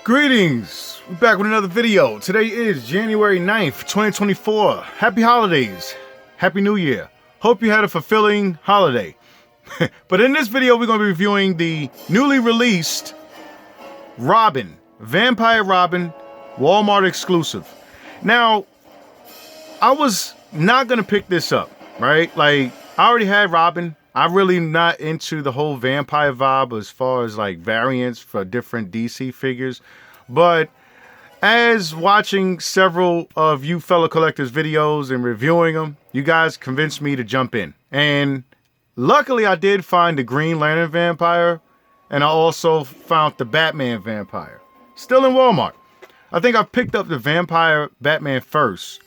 Greetings! We're back with another video. Today is January 9th, 2024. Happy holidays. Happy New Year. Hope you had a fulfilling holiday. But in this video, we're going to be reviewing the newly released Robin, Vampire Robin, Walmart exclusive. Now, I was not going to pick this up, right? Like, I already had Robin. I'm really not into the whole vampire vibe as far as like variants for different DC figures. But as watching several of you fellow collectors videos and reviewing them, you guys convinced me to jump in. And luckily I did find the Green Lantern vampire, and I also found the Batman vampire. Still in Walmart. I think I picked up the vampire Batman first.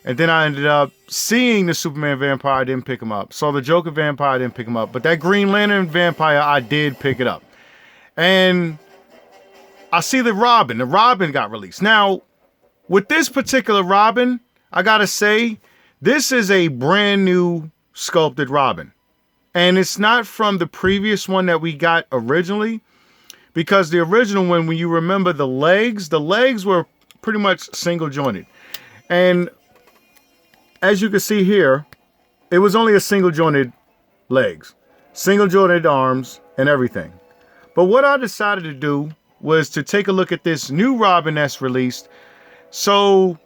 And then I ended up seeing the Superman vampire. I didn't pick him up. Saw the Joker vampire. I didn't pick him up. But that Green Lantern vampire, I did pick it up. And I see the Robin. The Robin got released. Now, with this particular Robin, I gotta say, this is a brand new sculpted Robin. And it's not from the previous one that we got originally. Because the original one, when you remember the legs were pretty much single jointed. And as you can see here, it was only a single jointed legs, single jointed arms and everything. But what I decided to do was to take a look at this new Robin that's released. So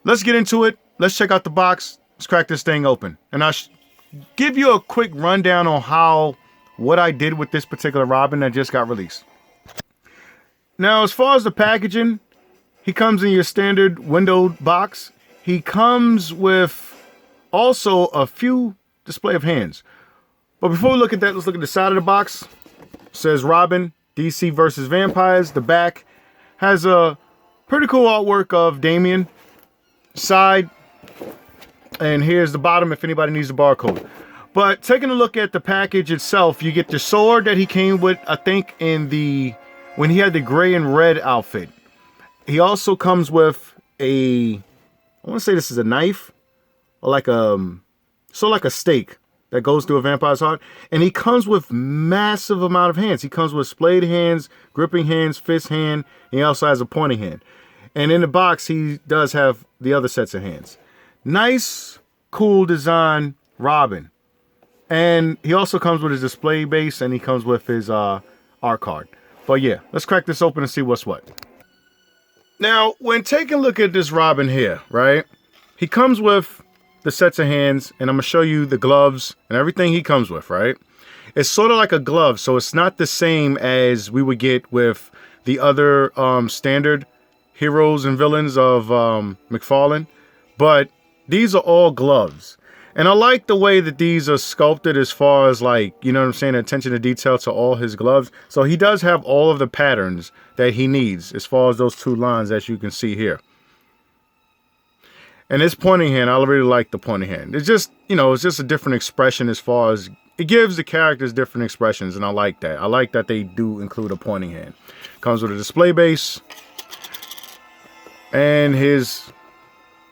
let's get into it. Let's check out the box. Let's crack this thing open. And I'll give you a quick rundown on what I did with this particular Robin that just got released. Now, as far as the packaging, he comes in your standard windowed box. He comes with also a few display of hands. But before we look at that, let's look at the side of the box. It says Robin, DC versus Vampires. The back has a pretty cool artwork of Damian. Side. And here's the bottom if anybody needs the barcode. But taking a look at the package itself, you get the sword that he came with, I think, when he had the gray and red outfit. He also comes with I want to say this is a knife, or like a stake that goes through a vampire's heart. And he comes with massive amount of hands. He comes with splayed hands, gripping hands, fist hand, and he also has a pointing hand. And in the box, he does have the other sets of hands. Nice, cool design Robin. And he also comes with his display base, and he comes with his art card. But yeah, let's crack this open and see what's what. Now, when taking a look at this Robin here, right, he comes with the sets of hands, and I'm going to show you the gloves and everything he comes with, right? It's sort of like a glove, so it's not the same as we would get with the other standard heroes and villains of Mcfarlane, but these are all gloves. And I like the way that these are sculpted as far as, like, you know what I'm saying, attention to detail to all his gloves. So he does have all of the patterns that he needs as far as those two lines, as you can see here. And this pointing hand, I really like the pointing hand. It's just, you know, it's just a different expression as far as, it gives the characters different expressions, and I like that. I like that they do include a pointing hand. Comes with a display base and his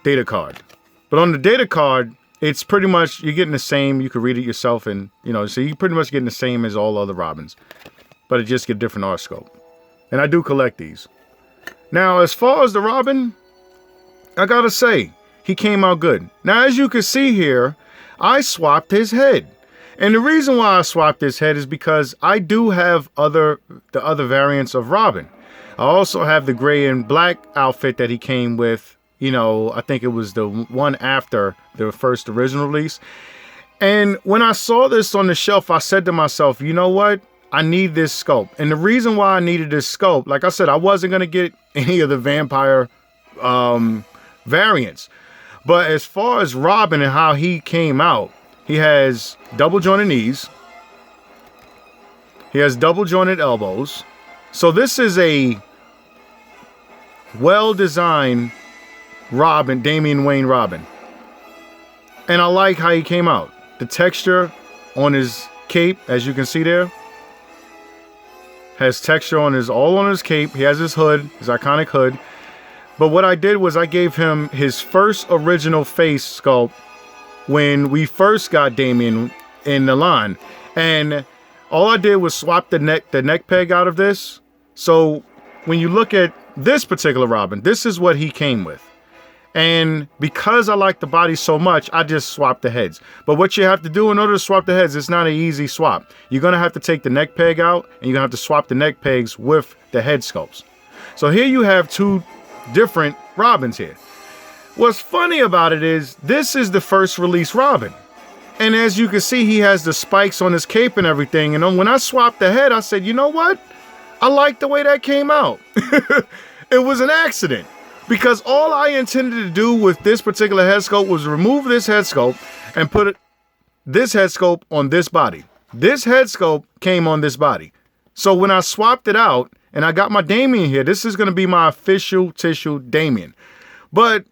data card. But on the data card, it's pretty much, you're getting the same. You can read it yourself, and, you know, so you're pretty much getting the same as all other Robins. But it just get different art scope. And I do collect these. Now, as far as the Robin, I gotta say, he came out good. Now, as you can see here, I swapped his head. And the reason why I swapped his head is because I do have the other variants of Robin. I also have the gray and black outfit that he came with. You know, I think it was the one after the first original release. And when I saw this on the shelf, I said to myself, you know what? I need this sculpt. And the reason why I needed this sculpt, like I said, I wasn't going to get any of the vampire variants. But as far as Robin and how he came out, he has double jointed knees. He has double jointed elbows. So this is a well-designed Robin, Damian Wayne Robin. And I like how he came out. The texture on his cape, as you can see there, has texture all on his cape. He has his hood, his iconic hood. But what I did was I gave him his first original face sculpt when we first got Damian in the line. And all I did was swap the neck peg out of this. So when you look at this particular Robin, this is what he came with. And because I like the body so much, I just swapped the heads. But what you have to do in order to swap the heads, it's not an easy swap. You're going to have to take the neck peg out, and you're going to have to swap the neck pegs with the head sculpts. So here you have two different Robins here. What's funny about it is this is the first release Robin. And as you can see, he has the spikes on his cape and everything. And when I swapped the head, I said, you know what? I like the way that came out. It was an accident. Because all I intended to do with this particular head sculpt was remove this head sculpt and put this head sculpt on this body. This head sculpt came on this body. So when I swapped it out and I got my Damien here, this is going to be my official tissue Damien. But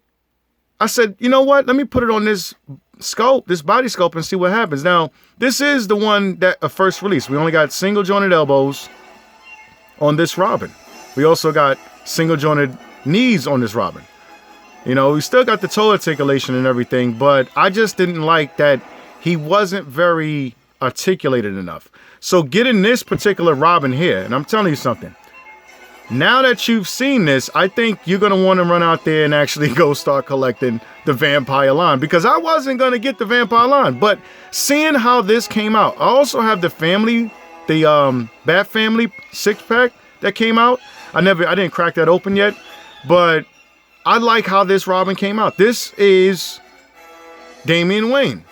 I said, you know what? Let me put it on this sculpt, this body sculpt, and see what happens. Now, this is the one that first release. We only got single jointed elbows on this Robin. We also got single jointed knees on this Robin. You know, we still got the toe articulation and everything, but I just didn't like that he wasn't very articulated enough. So getting this particular Robin here, and I'm telling you something, now that you've seen this, I think you're going to want to run out there and actually go start collecting the vampire line, because I wasn't going to get the vampire line, but seeing how this came out, I also have the family, the Bat Family 6-pack that came out. I didn't crack that open yet. But I like how this Robin came out. This is Damian Wayne.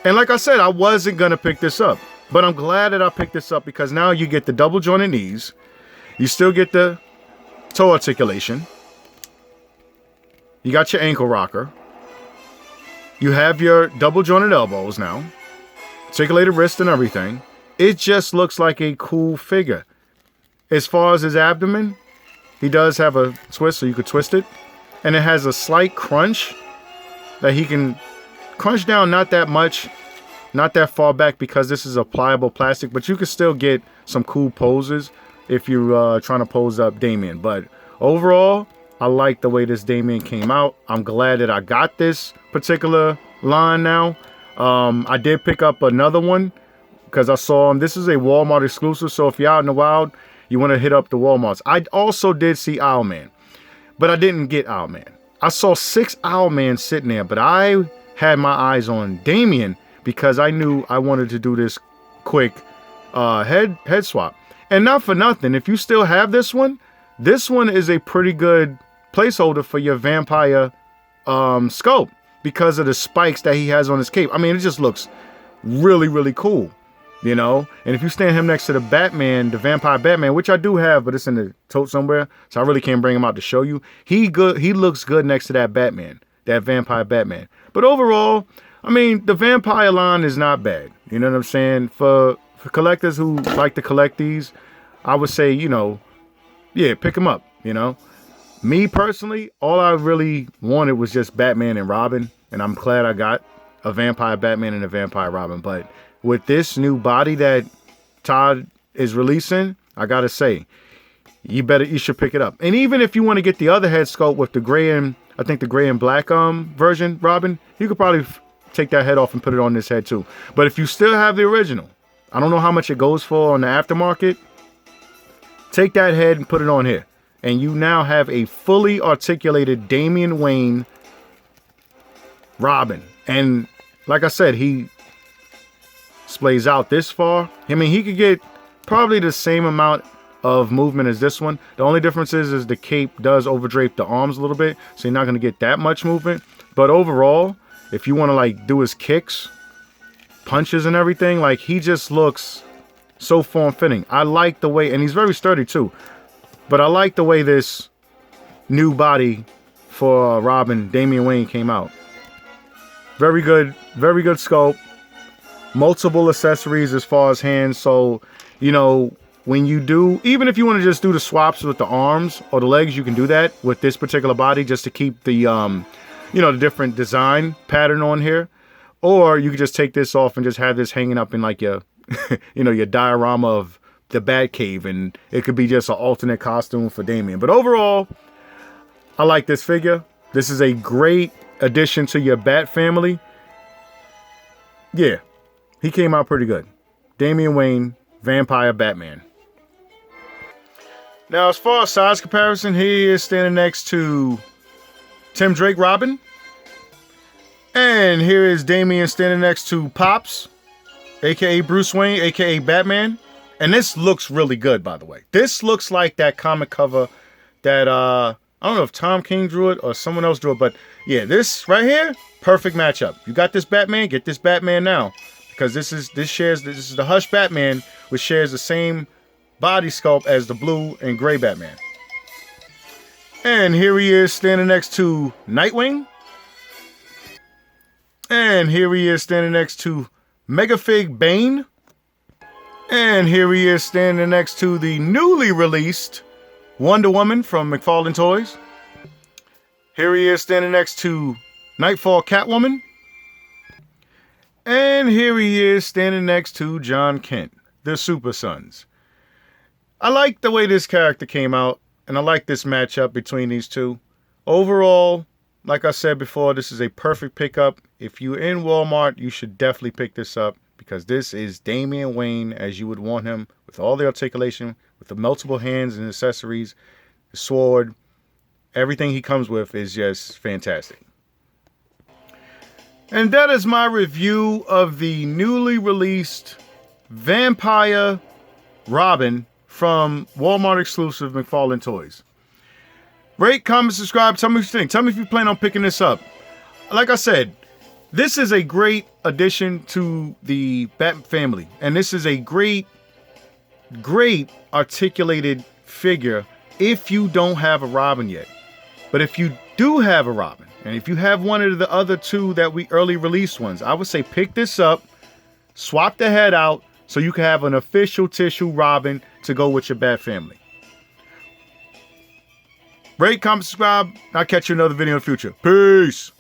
And like I said, I wasn't going to pick this up. But I'm glad that I picked this up because now you get the double jointed knees. You still get the toe articulation. You got your ankle rocker. You have your double jointed elbows now. Articulated wrist and everything. It just looks like a cool figure. As far as his abdomen, he does have a twist, so you could twist it. And it has a slight crunch that he can crunch down, not that much, not that far back, because this is a pliable plastic. But you can still get some cool poses if you're trying to pose up Damien. But overall, I like the way this Damien came out. I'm glad that I got this particular line now. I did pick up another one because I saw him. This is a Walmart exclusive, so if you're out in the wild, you want to hit up the Walmarts. I also did see Owlman, but I didn't get Owlman. I saw 6 Owlman sitting there, but I had my eyes on Damien because I knew I wanted to do this quick head swap. And not for nothing, if you still have this one is a pretty good placeholder for your vampire sculpt because of the spikes that he has on his cape. I mean, it just looks really, really cool. You know, and if you stand him next to the Batman, the vampire Batman, which I do have, but it's in the tote somewhere, so I really can't bring him out to show you. He looks good next to that Batman, that vampire Batman. But overall, I mean, the vampire line is not bad. You know what I'm saying? For collectors who like to collect these, I would say, you know, yeah, pick them up. You know, me personally, all I really wanted was just Batman and Robin, and I'm glad I got a vampire Batman and a vampire Robin. But with this new body that Todd is releasing, I gotta say, you should pick it up. And even if you want to get the other head sculpt with the gray and I think the gray and black version Robin, you could probably take that head off and put it on this head too. But if you still have the original, I don't know how much it goes for on the aftermarket, take that head and put it on here. And you now have a fully articulated Damian Wayne Robin. And like I said, he splays out this far. I mean, he could get probably the same amount of movement as this one. The only difference is the cape does overdrape the arms a little bit, so you're not going to get that much movement. But overall, if you want to like do his kicks, punches and everything, like he just looks so form-fitting. I like the way, and he's very sturdy too, but I like the way this new body for Robin, Damian Wayne, came out. Very good sculpt. Multiple accessories as far as hands, so you know when you do, even if you want to just do the swaps with the arms or the legs, you can do that with this particular body just to keep the you know, the different design pattern on here. Or you could just take this off and just have this hanging up in like your you know, your diorama of the Batcave, and it could be just an alternate costume for Damien. But overall, I like this figure. This is a great addition to your Bat family. Yeah, he came out pretty good. Damian Wayne, Vampire Batman. Now, as far as size comparison, he is standing next to Tim Drake Robin. And here is Damian standing next to Pops, aka Bruce Wayne, aka Batman. And this looks really good, by the way. This looks like that comic cover that, I don't know if Tom King drew it or someone else drew it, but yeah, this right here, perfect matchup. You got this Batman, get this Batman now. Because this is the Hush Batman, which shares the same body sculpt as the blue and gray Batman. And here he is standing next to Nightwing. And here he is standing next to Megafig Bane. And here he is standing next to the newly released Wonder Woman from Mcfarlane Toys. Here he is standing next to Nightfall Catwoman. And here he is standing next to John Kent, the Super Sons. I like the way this character came out, and I like this matchup between these two. Overall, like I said before, this is a perfect pickup. If you're in Walmart, you should definitely pick this up because this is Damian Wayne as you would want him, with all the articulation, with the multiple hands and accessories, the sword. Everything he comes with is just fantastic. And that is my review of the newly released Vampire Robin from Walmart exclusive Mcfarlane Toys. Rate, comment, subscribe. Tell me what you think. Tell me if you plan on picking this up. Like I said, this is a great addition to the Bat family. And this is a great articulated figure if you don't have a Robin yet. But if you do have a Robin, and if you have one of the other two that we early released ones, I would say pick this up, swap the head out, so you can have an official tissue Robin to go with your Bat family. Rate, comment, subscribe. I'll catch you in another video in the future. Peace.